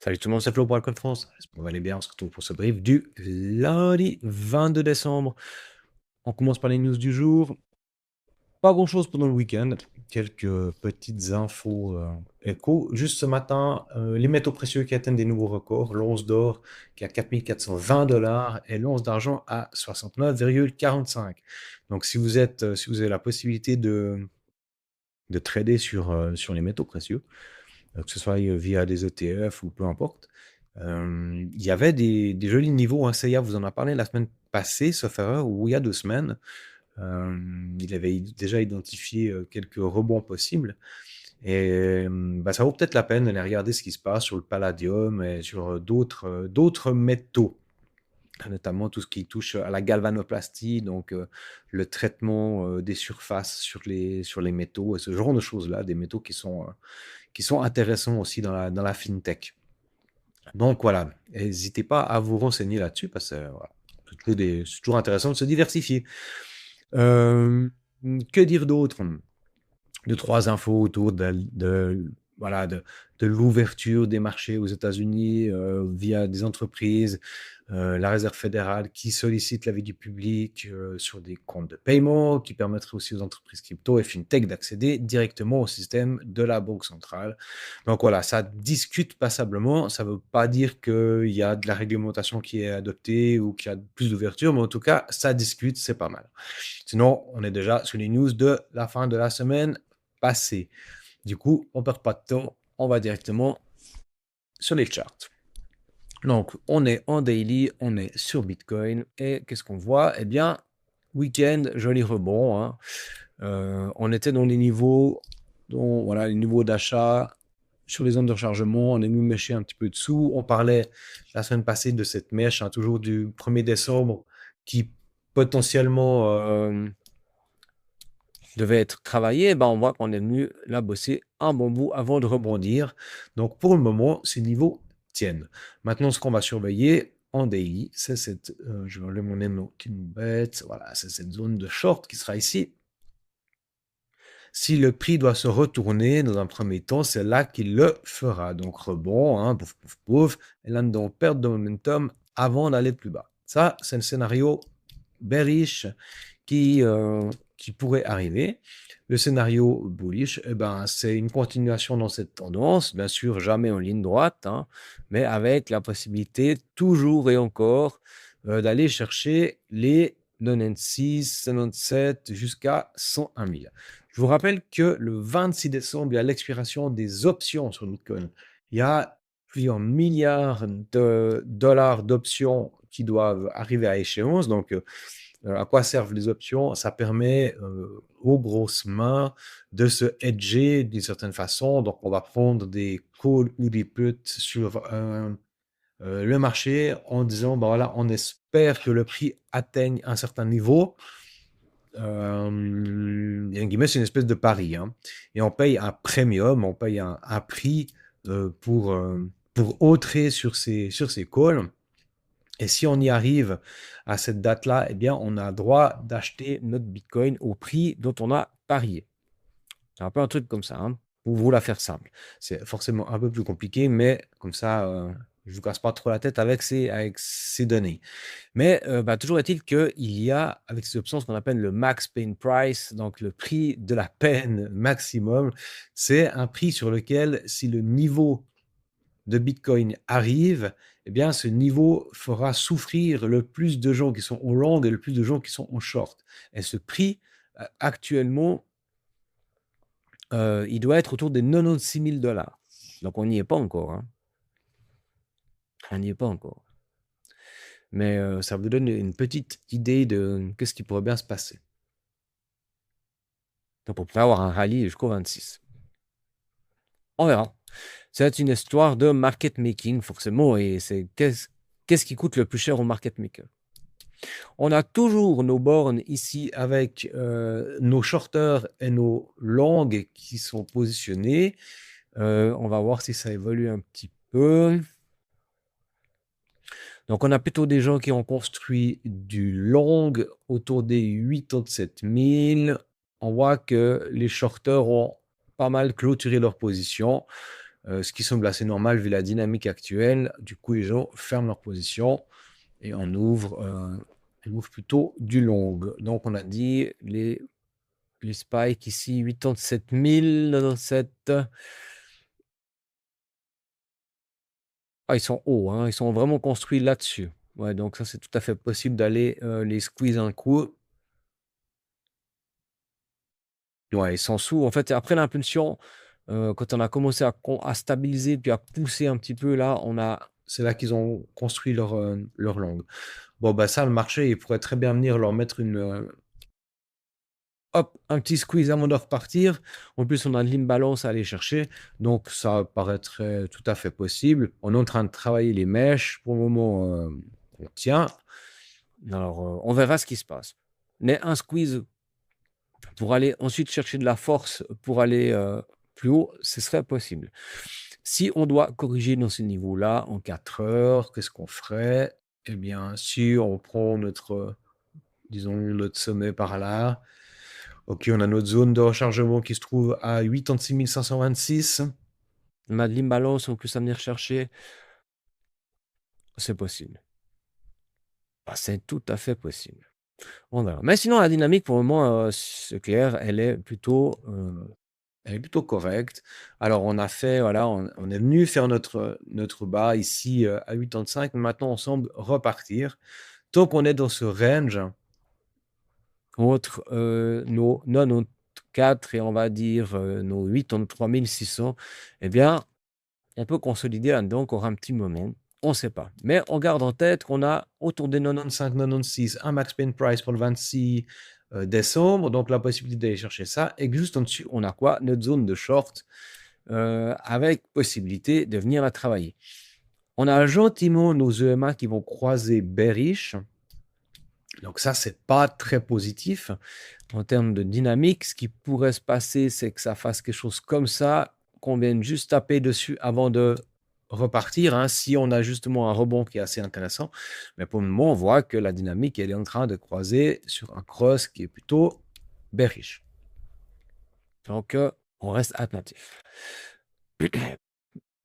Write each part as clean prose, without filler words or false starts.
Salut tout le monde, c'est Flo pour Alcool France. J'espère que vous allez bien, on se retrouve pour ce brief du lundi 22 décembre. On commence par les news du jour. Pas grand-chose pendant le week-end. Quelques petites infos éco. Juste ce matin, les métaux précieux qui atteignent des nouveaux records. L'once d'or qui est à 4 420 $ et l'once d'argent à 69,45. Donc si vous avez la possibilité de trader sur les métaux précieux, que ce soit via des ETF ou peu importe. Il y avait des jolis niveaux. Hein. Seiya vous en a parlé la semaine passée, sauf erreur, ou il y a 2 semaines. Il avait déjà identifié quelques rebonds possibles. Et ça vaut peut-être la peine d'aller regarder ce qui se passe sur le palladium et sur d'autres métaux, notamment tout ce qui touche à la galvanoplastie, donc le traitement des surfaces sur les métaux et ce genre de choses-là, des métaux qui sont intéressants aussi dans la fintech. Donc voilà, n'hésitez pas à vous renseigner là-dessus parce que voilà, c'est toujours intéressant de se diversifier. Euh, que dire d'autre? Deux, trois infos autour voilà, de l'ouverture des marchés aux États-Unis via des entreprises, la Réserve fédérale qui sollicite l'avis du public sur des comptes de paiement, qui permettrait aussi aux entreprises crypto et fintech d'accéder directement au système de la Banque centrale. Donc voilà, ça discute passablement. Ça ne veut pas dire qu'il y a de la réglementation qui est adoptée ou qu'il y a plus d'ouverture, mais en tout cas, ça discute, c'est pas mal. Sinon, on est déjà sur les news de la fin de la semaine passée. Du coup, on ne perd pas de temps, on va directement sur les charts. Donc, on est en daily, on est sur Bitcoin, et qu'est-ce qu'on voit? Eh bien, week-end, joli rebond. Hein. On était dans les niveaux, voilà, les niveaux d'achat sur les zones de rechargement, on est nous méché un petit peu dessous. On parlait la semaine passée de cette mèche, hein, toujours du 1er décembre, qui potentiellement devait être travaillé, on voit qu'on est venu là bosser un bon bout avant de rebondir. Donc pour le moment, ces niveaux tiennent. Maintenant, ce qu'on va surveiller en daily, c'est cette, je vais enlever mon name qui nous bête, voilà, c'est cette zone de short qui sera ici. Si le prix doit se retourner dans un premier temps, c'est là qu'il le fera. Donc rebond, hein, pouf, pouf, pouf, et là, on perd de momentum avant d'aller plus bas. Ça, c'est le scénario bearish qui pourrait arriver. Le scénario bullish, c'est une continuation dans cette tendance, bien sûr jamais en ligne droite, hein, mais avec la possibilité toujours et encore d'aller chercher les 96, 97 jusqu'à 101 000. Je vous rappelle que le 26 décembre, il y a l'expiration des options sur Bitcoin. Il y a plusieurs milliards de dollars d'options qui doivent arriver à échéance, donc à quoi servent les options? Ça permet aux grosses mains de se hedger d'une certaine façon. Donc, on va prendre des calls ou des puts sur le marché en disant, voilà, on espère que le prix atteigne un certain niveau. C'est une espèce de pari. Hein. Et on paye un premium, on paye un prix pour entrer sur ces calls. Et si on y arrive à cette date-là, eh bien, on a droit d'acheter notre Bitcoin au prix dont on a parié. C'est un peu un truc comme ça, hein, pour vous la faire simple. C'est forcément un peu plus compliqué, mais comme ça, je ne vous casse pas trop la tête avec ces données. Mais toujours est-il qu'il y a, avec ces options, ce qu'on appelle le max pain price, donc le prix de la peine maximum. C'est un prix sur lequel, si le niveau de Bitcoin arrive, eh bien, ce niveau fera souffrir le plus de gens qui sont au long et le plus de gens qui sont au short. Et ce prix, actuellement, il doit être autour des 96 000 $. Donc, on n'y est pas encore. Hein. On n'y est pas encore. Mais ça vous donne une petite idée de qu'est-ce qui pourrait bien se passer. Donc, on pourrait avoir un rallye jusqu'au 26. On verra. C'est une histoire de market making, forcément, et c'est qu'est-ce qui coûte le plus cher au market maker. On a toujours nos bornes ici avec nos shorters et nos longues qui sont positionnés. On va voir si ça évolue un petit peu. Donc, on a plutôt des gens qui ont construit du long autour des 87 000. On voit que les shorters ont pas mal clôturé leur position. ce qui semble assez normal vu la dynamique actuelle. Du coup, les gens ferment leur position et on ouvre plutôt du long. Donc, on a dit les spikes ici, 87 097. Ah, ils sont hauts, hein, ils sont vraiment construits là-dessus. Ouais, donc ça, c'est tout à fait possible d'aller les squeeze un coup. Ouais, ils sont sous. En fait, après l'impulsion, quand on a commencé à stabiliser, puis à pousser un petit peu, là, c'est là qu'ils ont construit leur longue. Bon, bah ça, le marché, il pourrait très bien venir leur mettre hop, un petit squeeze avant de repartir. En plus, on a de l'imbalance à aller chercher. Donc, ça paraîtrait tout à fait possible. On est en train de travailler les mèches. Pour le moment, on tient. Alors, on verra ce qui se passe. Mais un squeeze pour aller ensuite chercher de la force pour aller plus haut, ce serait possible. Si on doit corriger dans ce niveau-là en 4 heures, qu'est-ce qu'on ferait? Eh bien, si on prend disons, notre sommet par là, ok, on a notre zone de rechargement qui se trouve à 86 526. On a de l'imbalance, on peut venir chercher. C'est possible. Bah, c'est tout à fait possible. On verra. Mais sinon, la dynamique, pour le moment, c'est clair, elle est plutôt correcte. Alors, on a fait, voilà, on est venu faire notre bas ici à 85, mais maintenant, on semble repartir. Tant qu'on est dans ce range, entre nos 94 et on va dire nos 83 600, eh bien, on peut consolider là-dedans encore un petit moment. On ne sait pas. Mais on garde en tête qu'on a autour des 95, 96 un max pin price pour le 26 décembre. Donc, la possibilité d'aller chercher ça. Et juste en dessus, on a quoi? Notre zone de short avec possibilité de venir la travailler. On a gentiment nos EMA qui vont croiser bearish. Donc ça, c'est pas très positif en termes de dynamique. Ce qui pourrait se passer, c'est que ça fasse quelque chose comme ça, qu'on vienne juste taper dessus avant de repartir, hein, si on a justement un rebond qui est assez intéressant. Mais pour le moment, on voit que la dynamique, elle est en train de croiser sur un cross qui est plutôt bearish. Donc, on reste attentif.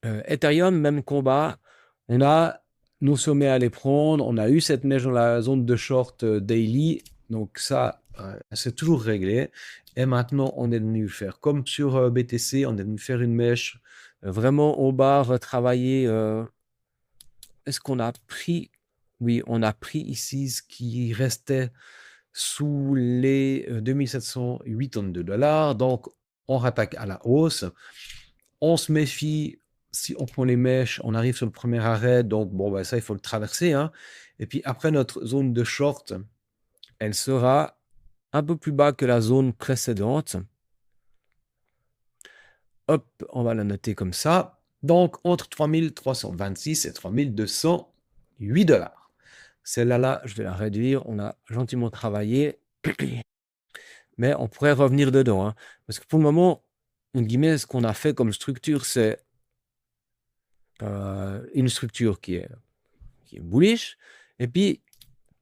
Ethereum, même combat. On a nos sommets à les prendre. On a eu cette neige dans la zone de short daily. Donc ça, c'est toujours réglé. Et maintenant, on est venu faire comme sur BTC. On est venu faire une mèche vraiment au bas, retravailler. Est-ce qu'on a pris? Oui, on a pris ici ce qui restait sous les 2782 $. Donc, on rattaque à la hausse. On se méfie. Si on prend les mèches, on arrive sur le premier arrêt. Donc, bon, ben, ça, il faut le traverser, hein. Et puis, après, notre zone de short, elle sera un peu plus bas que la zone précédente. Hop, on va la noter comme ça. Donc, entre 3326 et 3208 $. Celle-là, je vais la réduire. On a gentiment travaillé. Mais on pourrait revenir dedans, hein. Parce que pour le moment, en guillemets, ce qu'on a fait comme structure, c'est une structure qui est bullish. Et puis,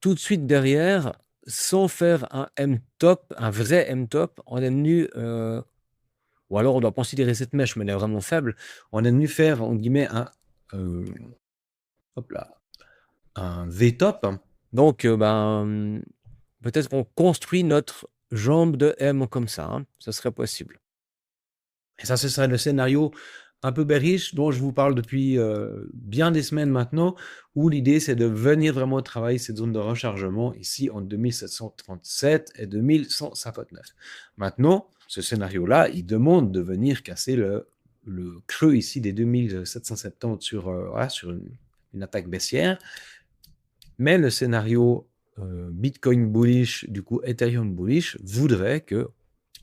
tout de suite derrière, sans faire un M-top, un vrai M-top, on est venu, ou alors on doit considérer cette mèche, mais elle est vraiment faible, on est venu faire, en guillemets, un V-top. Donc, peut-être qu'on construit notre jambe de M comme ça, hein. Ça serait possible. Et ça, ce serait le scénario un peu bearish dont je vous parle depuis bien des semaines maintenant, où l'idée, c'est de venir vraiment travailler cette zone de rechargement ici en 2737 et 2159. Maintenant, ce scénario-là, il demande de venir casser le creux ici des 2770 sur une attaque baissière. Mais le scénario Bitcoin bullish, du coup Ethereum bullish, voudrait que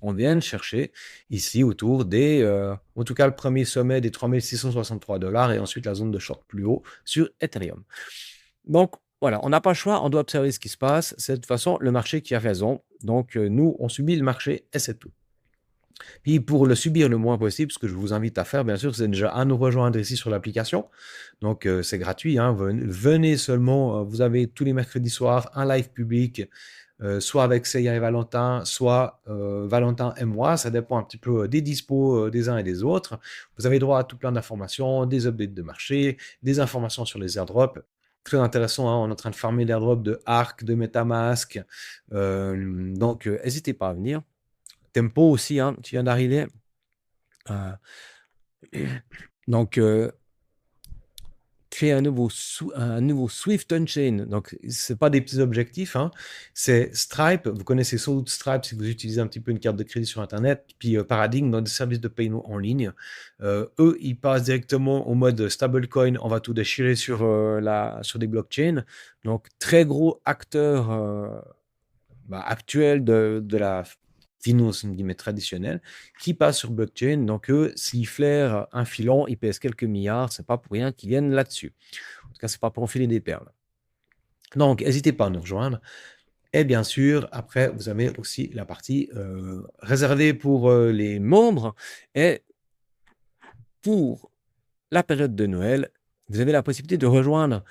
on vienne chercher ici autour des, en tout cas le premier sommet des 3663 $ et ensuite la zone de short plus haut sur Ethereum. Donc voilà, on n'a pas le choix, on doit observer ce qui se passe. C'est de toute façon le marché qui a raison. Donc nous, on subit le marché et c'est tout. Puis pour le subir le moins possible, ce que je vous invite à faire, bien sûr, c'est déjà à nous rejoindre ici sur l'application. Donc c'est gratuit, hein. Venez seulement, vous avez tous les mercredis soirs un live public soit avec Seiya et Valentin, soit Valentin et moi. Ça dépend un petit peu des dispos des uns et des autres. Vous avez droit à tout plein d'informations, des updates de marché, des informations sur les airdrops. Très intéressant, hein, on est en train de farmer l'airdrop de Arc, de MetaMask. Donc, n'hésitez pas à venir. Tempo aussi, hein, qui vient d'arriver. Euh, donc, créer un nouveau Swift on-chain. Donc, c'est pas des petits objectifs, hein. C'est Stripe. Vous connaissez sans doute Stripe si vous utilisez un petit peu une carte de crédit sur Internet. Puis Paradigm dans des services de paiement en ligne. Eux, ils passent directement au mode stablecoin. On va tout déchirer sur des blockchains. Donc, très gros acteur actuel de la finance traditionnelle qui passe sur blockchain. Donc, eux, s'ils flairent un filon, ils pèsent quelques milliards. C'est pas pour rien qu'ils viennent là-dessus. En tout cas, c'est pas pour enfiler des perles. Donc, n'hésitez pas à nous rejoindre. Et bien sûr, après, vous avez aussi la partie réservée pour les membres. Et pour la période de Noël, vous avez la possibilité de rejoindre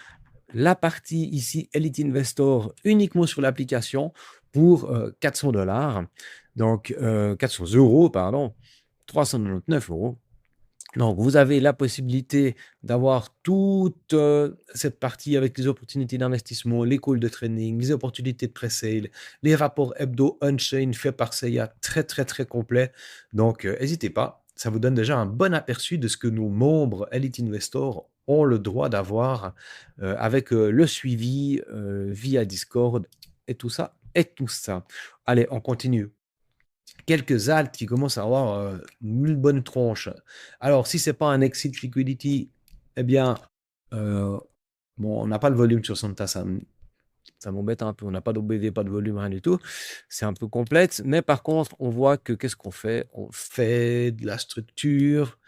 la partie ici Elite Investor uniquement sur l'application pour 400 $. Donc, 400 €, pardon, 399 €. Donc, vous avez la possibilité d'avoir toute cette partie avec les opportunités d'investissement, les calls de training, les opportunités de pré-sale, les rapports hebdo on-chain faits par Seiya, très, très, très complet. Donc, n'hésitez pas. Ça vous donne déjà un bon aperçu de ce que nos membres Elite Investor ont le droit d'avoir avec le suivi via Discord et tout ça. Allez, on continue. Quelques altes qui commencent à avoir une bonne tronche. Alors, si c'est pas un exit liquidity, eh bien, bon, on n'a pas le volume sur Santa, ça m'embête un peu. On n'a pas d'OBV, pas de volume, rien du tout. C'est un peu complexe. Mais par contre, on voit que qu'est-ce qu'on fait? On fait de la structure.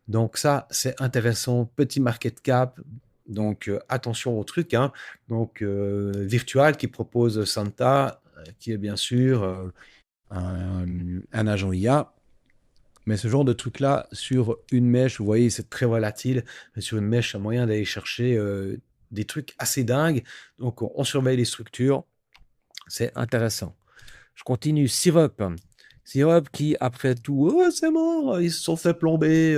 Donc ça, c'est intéressant. Petit market cap. Donc attention au truc, hein. Donc Virtual qui propose Santa, qui est bien sûr un agent IA. Mais ce genre de truc-là, sur une mèche, vous voyez, c'est très volatile. Mais sur une mèche, il y a moyen d'aller chercher des trucs assez dingues. Donc, on surveille les structures. C'est intéressant. Je continue. Syrup. Syrup qui, après tout, oh, c'est mort, ils se sont fait plomber.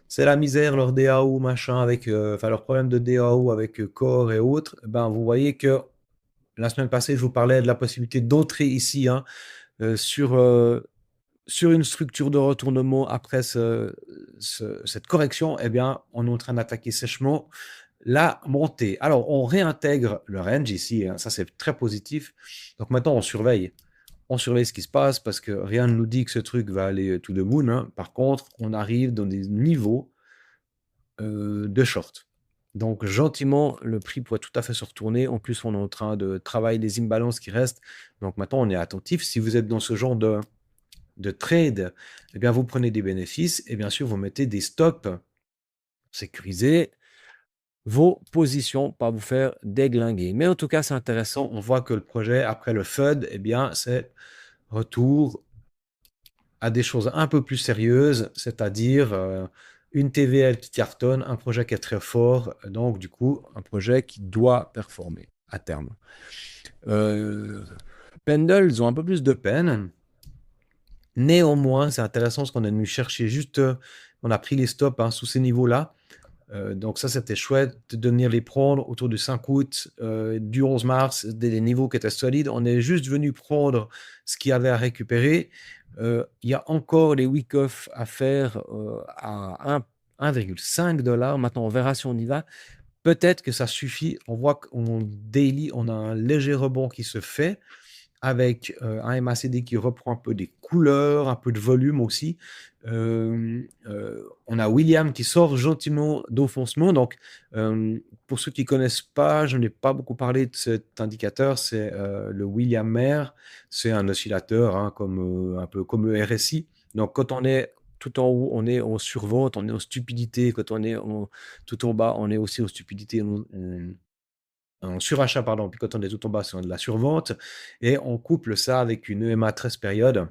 C'est la misère, leur DAO, machin, avec, leur problème de DAO avec Core et autres. Ben, vous voyez que la semaine passée, je vous parlais de la possibilité d'entrer ici, hein, sur une structure de retournement après cette correction. Eh bien, on est en train d'attaquer sèchement la montée. Alors, on réintègre le range ici, hein, ça c'est très positif. Donc maintenant, on surveille. On surveille ce qui se passe parce que rien ne nous dit que ce truc va aller to the moon, hein. Par contre, on arrive dans des niveaux de short. Donc, gentiment, le prix pourrait tout à fait se retourner. En plus, on est en train de travailler les imbalances qui restent. Donc, maintenant, on est attentif. Si vous êtes dans ce genre de trade, eh bien, vous prenez des bénéfices et bien sûr, vous mettez des stops sécurisés vos positions, pas vous faire déglinguer. Mais en tout cas, c'est intéressant. On voit que le projet, après le FUD, eh bien, c'est retour à des choses un peu plus sérieuses, c'est-à-dire une TVL qui cartonne, un projet qui est très fort, donc du coup, un projet qui doit performer à terme. Pendle, ils ont un peu plus de peine. Néanmoins, c'est intéressant ce qu'on est venu chercher juste, on a pris les stops sous ces niveaux-là. Donc ça, c'était chouette de venir les prendre autour du 5 août, du 11 mars, des niveaux qui étaient solides. On est juste venu prendre ce qu'il y avait à récupérer. Il y a encore les week-off à faire à 1,5 $. Maintenant, on verra si on y va. Peut-être que ça suffit. On voit qu'en daily, on a un léger rebond qui se fait avec un MACD qui reprend un peu des couleurs, un peu de volume aussi. On a William qui sort gentiment d'enfoncement. Donc, pour ceux qui ne connaissent pas, je n'ai pas beaucoup parlé de cet indicateur. C'est le William Mayer. C'est un oscillateur, hein, un peu comme le RSI. Donc, quand on est tout en haut, on est en survente, on est en stupidité. Quand on est tout en bas, on est aussi en stupidité. En surachat, pardon, puis quand on est tout en bas, c'est de la survente, et on couple ça avec une EMA 13 période.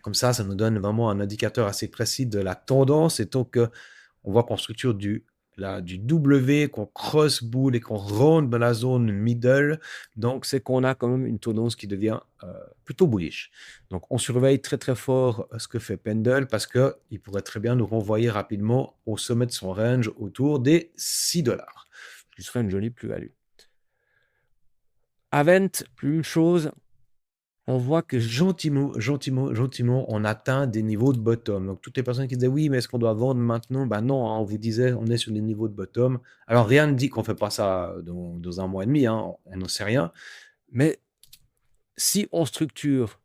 Comme ça nous donne vraiment un indicateur assez précis de la tendance, et donc on voit qu'on structure du du W, qu'on cross bull et qu'on rentre dans la zone middle, donc c'est qu'on a quand même une tendance qui devient plutôt bullish. Donc on surveille très très fort ce que fait Pendle parce qu'il pourrait très bien nous renvoyer rapidement au sommet de son range autour des $6. Ce qui serait une jolie plus-value. Avent, plus une chose, on voit que gentiment, on atteint des niveaux de bottom. Donc, toutes les personnes qui disaient oui, mais est-ce qu'on doit vendre maintenant? Ben non, hein, on vous disait, on est sur des niveaux de bottom. Alors, rien ne dit qu'on ne fait pas ça dans un mois et demi, hein, on n'en sait rien. Mais si on structure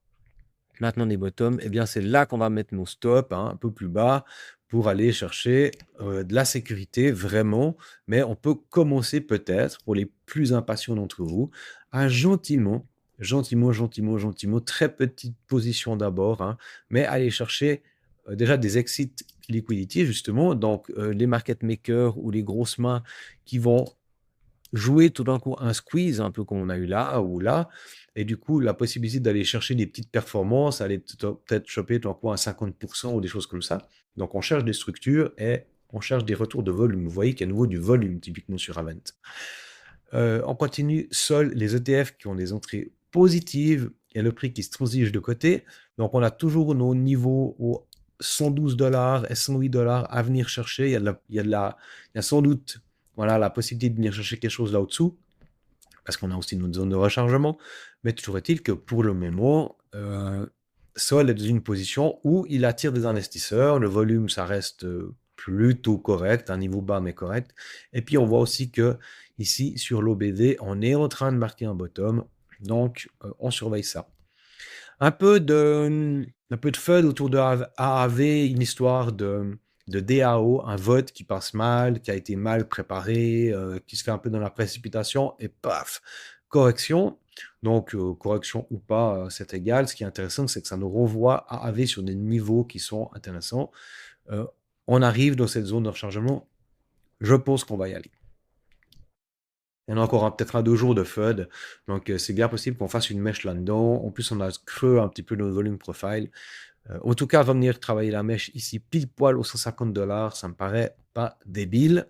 maintenant des bottoms, eh bien, c'est là qu'on va mettre nos stops, hein, un peu plus bas, pour aller chercher de la sécurité, vraiment. Mais on peut commencer peut-être, pour les plus impatients d'entre vous, à gentiment, très petite position d'abord, hein, mais aller chercher déjà des exit liquidity, justement. Donc, les market makers ou les grosses mains qui vont jouer tout d'un coup un squeeze, un peu comme on a eu là ou là, et du coup, la possibilité d'aller chercher des petites performances, aller peut-être choper tout d'un coup un 50% ou des choses comme ça. Donc, on cherche des structures et on cherche des retours de volume. Vous voyez qu'il y a à nouveau du volume, typiquement sur Avent. On continue, seuls les ETF qui ont des entrées positives et le prix qui se transige de côté. Donc, on a toujours nos niveaux aux $112 et $108 à venir chercher. Il y a sans doute la possibilité de venir chercher quelque chose là au-dessous, parce qu'on a aussi notre zone de rechargement. Mais toujours est-il que pour le moment, Sol est dans une position où il attire des investisseurs. Le volume, ça reste plutôt correct, un niveau bas mais correct. Et puis on voit aussi que ici sur l'OBV, on est en train de marquer un bottom. Donc on surveille ça. Un peu de FUD autour de AAV, une histoire de DAO, un vote qui passe mal, qui a été mal préparé, qui se fait un peu dans la précipitation, et paf, correction. Donc, correction ou pas, c'est égal. Ce qui est intéressant, c'est que ça nous renvoie à AAV sur des niveaux qui sont intéressants. On arrive dans cette zone de rechargement. Je pense qu'on va y aller. Il y en a encore peut-être 1-2 jours de FUD, donc c'est bien possible qu'on fasse une mèche là-dedans. En plus, on a creux un petit peu notre volume profile. En tout cas, on va venir travailler la mèche ici pile poil aux $150, ça me paraît pas débile.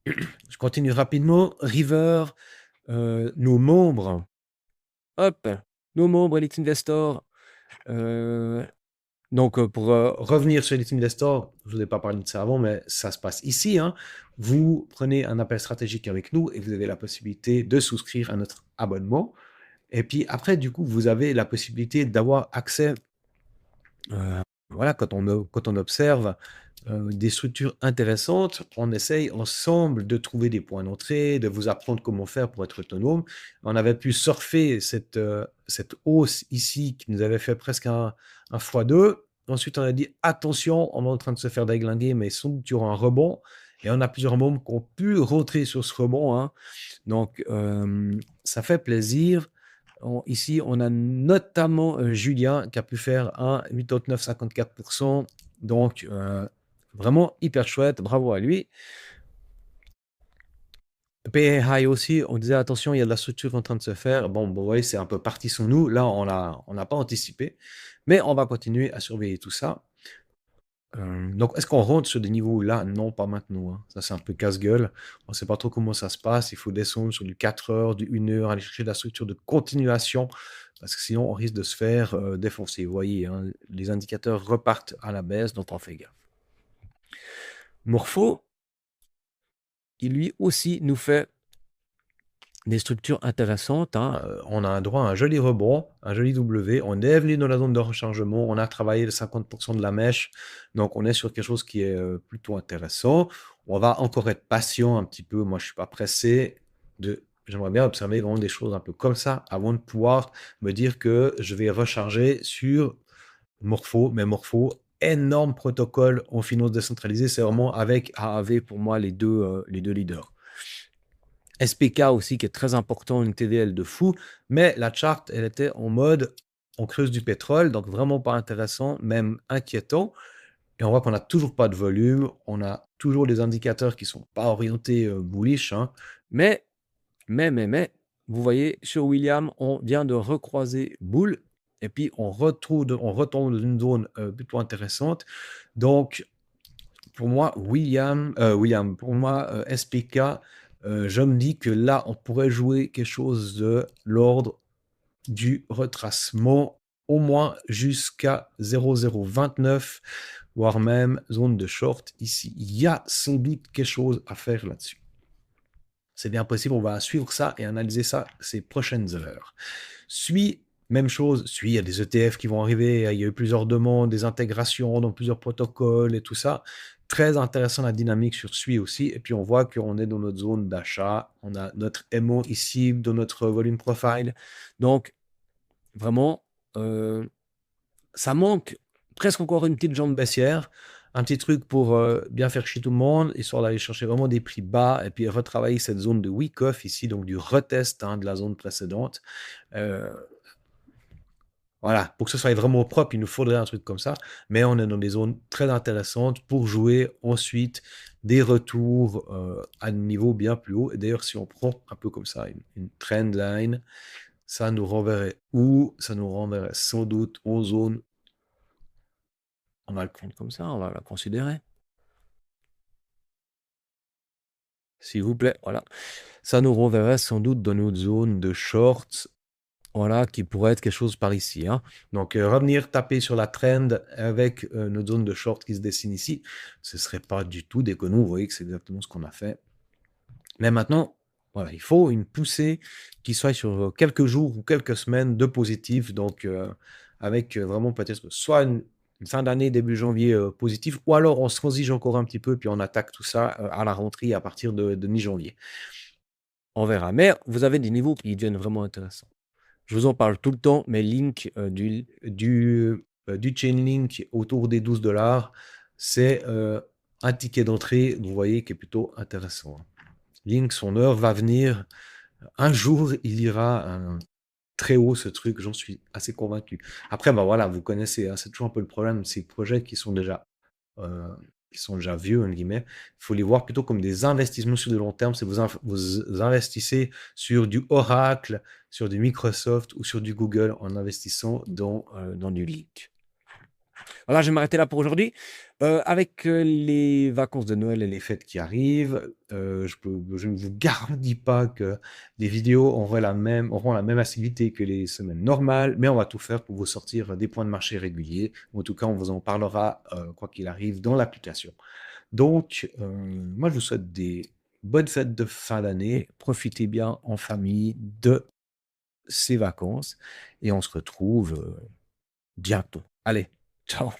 Je continue rapidement. River, nos membres. Hop, nos membres Elite Investor. Donc, pour revenir sur Elite Investor, je ne vous ai pas parlé de ça avant, mais ça se passe ici, hein. Vous prenez un appel stratégique avec nous et vous avez la possibilité de souscrire à notre abonnement. Et puis après, du coup, vous avez la possibilité d'avoir accès, quand on observe des structures intéressantes, on essaye ensemble de trouver des points d'entrée, de vous apprendre comment faire pour être autonome. On avait pu surfer cette hausse ici qui nous avait fait presque un x2. Ensuite, on a dit attention, on est en train de se faire déglinguer, mais sans doute il y aura un rebond. Et on a plusieurs membres qui ont pu rentrer sur ce rebond, hein. Donc, ça fait plaisir. Ici, on a notamment Julien qui a pu faire un 8,954%. Donc, vraiment hyper chouette. Bravo à lui. PA High aussi, on disait attention, il y a de la structure en train de se faire. Bon, vous voyez, c'est un peu parti sur nous. Là, on n'a pas anticipé. Mais on va continuer à surveiller tout ça. Donc, est-ce qu'on rentre sur des niveaux là? Non, pas maintenant, hein. Ça, c'est un peu casse-gueule. On ne sait pas trop comment ça se passe. Il faut descendre sur du 4 heures, du 1 heure, aller chercher de la structure de continuation, parce que sinon, on risque de se faire défoncer. Vous voyez, hein, les indicateurs repartent à la baisse, donc on fait gaffe. Morpho, qui lui aussi nous fait des structures intéressantes, hein. On a un droit à un joli rebond, un joli W. On est venu dans la zone de rechargement. On a travaillé le 50% de la mèche. Donc, on est sur quelque chose qui est plutôt intéressant. On va encore être patient un petit peu. Moi, je ne suis pas pressé. J'aimerais bien observer vraiment des choses un peu comme ça avant de pouvoir me dire que je vais recharger sur Morpho. Mais Morpho, énorme protocole en finance décentralisée. C'est vraiment avec AAV pour moi les deux leaders. SPK aussi qui est très important, une TVL de fou, mais la chart, elle était en mode on creuse du pétrole, donc vraiment pas intéressant, même inquiétant. Et on voit qu'on n'a toujours pas de volume, on a toujours des indicateurs qui sont pas orientés bullish, hein. Mais, vous voyez, sur William, on vient de recroiser bull, et puis on retombe dans une zone plutôt intéressante. Donc, pour moi, pour moi, SPK, je me dis que là, on pourrait jouer quelque chose de l'ordre du retracement, au moins jusqu'à 0,029, voire même zone de short ici. Il y a sans doute quelque chose à faire là-dessus. C'est bien possible, on va suivre ça et analyser ça ces prochaines heures. Même chose, il y a des ETF qui vont arriver, il y a eu plusieurs demandes, des intégrations dans plusieurs protocoles et tout ça. Très intéressant la dynamique sur SUI aussi. Et puis on voit qu'on est dans notre zone d'achat. On a notre MO ici dans notre volume profile. Donc vraiment, ça manque presque encore une petite jambe baissière. Un petit truc pour bien faire chier tout le monde, histoire d'aller chercher vraiment des prix bas et puis retravailler cette zone de week off ici, donc du retest de la zone précédente. Voilà, pour que ce soit vraiment propre, il nous faudrait un truc comme ça, mais on est dans des zones très intéressantes pour jouer ensuite des retours à un niveau bien plus haut. Et d'ailleurs, si on prend un peu comme ça une trend line, ça nous renverrait où? Ça nous renverrait sans doute en zone. On va le prendre comme ça, on va la considérer. S'il vous plaît, voilà. Ça nous renverrait sans doute dans notre zone de short, voilà, qui pourrait être quelque chose par ici. Hein. Donc, revenir taper sur la trend avec notre zone de short qui se dessine ici, ce ne serait pas du tout déconnant. Vous voyez que c'est exactement ce qu'on a fait. Mais maintenant, voilà, il faut une poussée qui soit sur quelques jours ou quelques semaines de positif. Donc, avec vraiment peut-être soit une fin d'année, début janvier positif, ou alors on se transige encore un petit peu, puis on attaque tout ça à la rentrée à partir de mi-janvier. On verra. Mais vous avez des niveaux qui deviennent vraiment intéressants. Je vous en parle tout le temps, mais Link du Chainlink autour des 12$, c'est un ticket d'entrée, vous voyez, qui est plutôt intéressant. Link, son heure va venir. Un jour, il ira très haut, ce truc, j'en suis assez convaincu. Après, bah voilà, vous connaissez, hein, c'est toujours un peu le problème, ces projets euh, qui sont déjà vieux, entre guillemets. Il faut les voir plutôt comme des investissements sur le long terme. Si vous investissez sur du Oracle, sur du Microsoft ou sur du Google en investissant dans du Link. Voilà, je vais m'arrêter là pour aujourd'hui. Avec les vacances de Noël et les fêtes qui arrivent, je ne vous garantis pas que les vidéos auront la même assiduité que les semaines normales, mais on va tout faire pour vous sortir des points de marché réguliers. En tout cas, on vous en parlera, quoi qu'il arrive, dans l'application. Donc, moi, je vous souhaite des bonnes fêtes de fin d'année. Profitez bien en famille de ces vacances et on se retrouve bientôt. Allez, ciao!